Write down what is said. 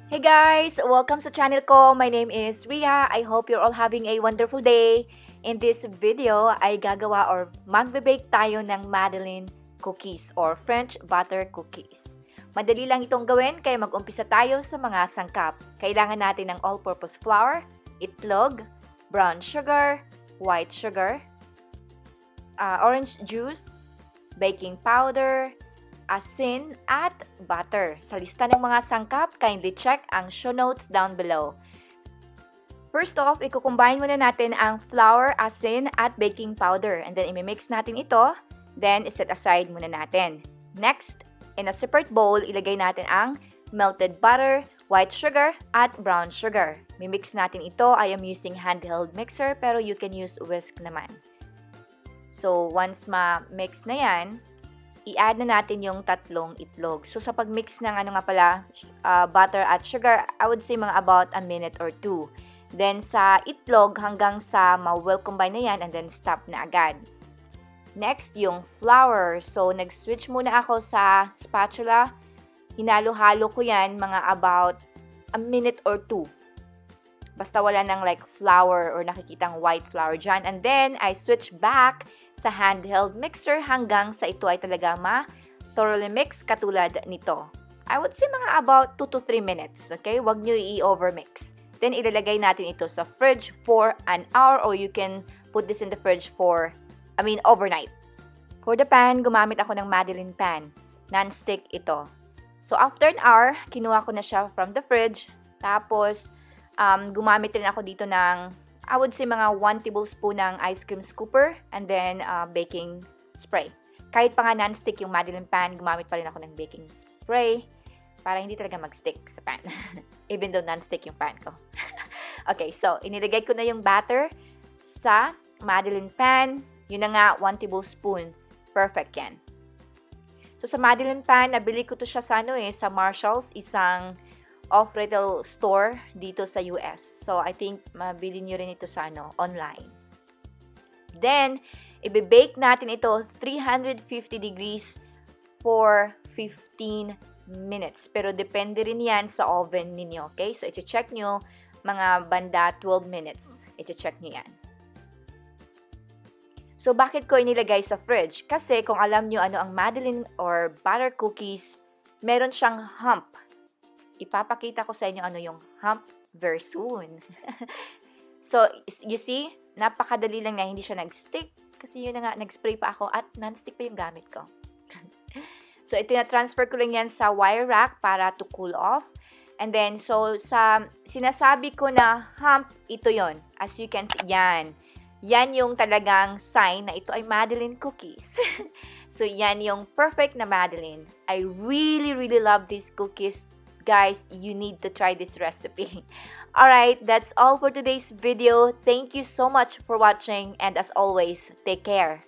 Hey guys! Welcome sa channel ko. My name is Ria. I hope you're all having a wonderful day. In this video ay gagawa or magbe-bake tayo ng Madeleine cookies or French butter cookies. Madali lang itong gawin kaya mag-umpisa tayo sa mga sangkap. Kailangan natin ng all-purpose flour, itlog, brown sugar, white sugar, orange juice, baking powder, asin, at butter. Sa lista ng mga sangkap, kindly check ang show notes down below. First off, i-combine muna natin ang flour, asin, at baking powder. And then, i-mix natin ito. Then, iset aside muna natin. Next, in a separate bowl, ilagay natin ang melted butter, white sugar, at brown sugar. Mimix natin ito. I am using handheld mixer, pero you can use whisk naman. So, once ma-mix na yan, i-add na natin yung tatlong itlog. So, sa pag-mix ng butter at sugar, I would say mga about a minute or 2. Then, sa itlog, hanggang sa ma-well combine na yan, and then stop na agad. Next, yung flour. So, nag-switch muna ako sa spatula. Hinalo-halo ko yan mga about a minute or 2. Basta wala ng like flour or nakikitang white flour dyan. And then, I switch back sa handheld mixer hanggang sa ito ay talaga thoroughly mix katulad nito. I would say mga about 2 to 3 minutes. Okay? Huwag nyo i-overmix. Then, ilalagay natin ito sa fridge for an hour or you can put this in the fridge overnight. For the pan, gumamit ako ng Madeleine pan. Non-stick ito. So, after an hour, kinuha ko na siya from the fridge. Tapos, gumamit rin ako dito ng I would say mga 1 tablespoon ng ice cream scooper and then baking spray. Kahit pa nga non-stick yung Madeleine pan, gumamit pa rin ako ng baking spray para hindi talaga mag-stick sa pan. Even though non-stick yung pan ko. Okay, so inilagay ko na yung batter sa Madeleine pan. Yun na nga, 1 tablespoon. Perfect yan. So sa Madeleine pan, nabili ko to siya sa sa Marshalls, isang off-retail store dito sa US. So, I think mabili nyo rin ito sa online. Then, i-bake natin ito 350 degrees for 15 minutes. Pero depende rin yan sa oven ninyo. Okay? So, i-check nyo mga banda 12 minutes. I-check nyo yan. So, bakit ko inilagay sa fridge? Kasi kung alam nyo ano ang Madeleine or butter cookies, meron siyang hump. Ipapakita ko sa inyo ano yung hump very soon. So, you see, napakadali lang na hindi siya nag-stick. Kasi yun na nga, nag-spray pa ako at non-stick pa yung gamit ko. So, itina-transfer ko lang yan sa wire rack para to cool off. And then, so, sa sinasabi ko na hump, ito yon. As you can see, yan. Yan yung talagang sign na ito ay Madeleine cookies. So, yan yung perfect na Madeleine. I really, really love these cookies. Guys, you need to try this recipe. Alright, that's all for today's video. Thank you so much for watching and as always, take care.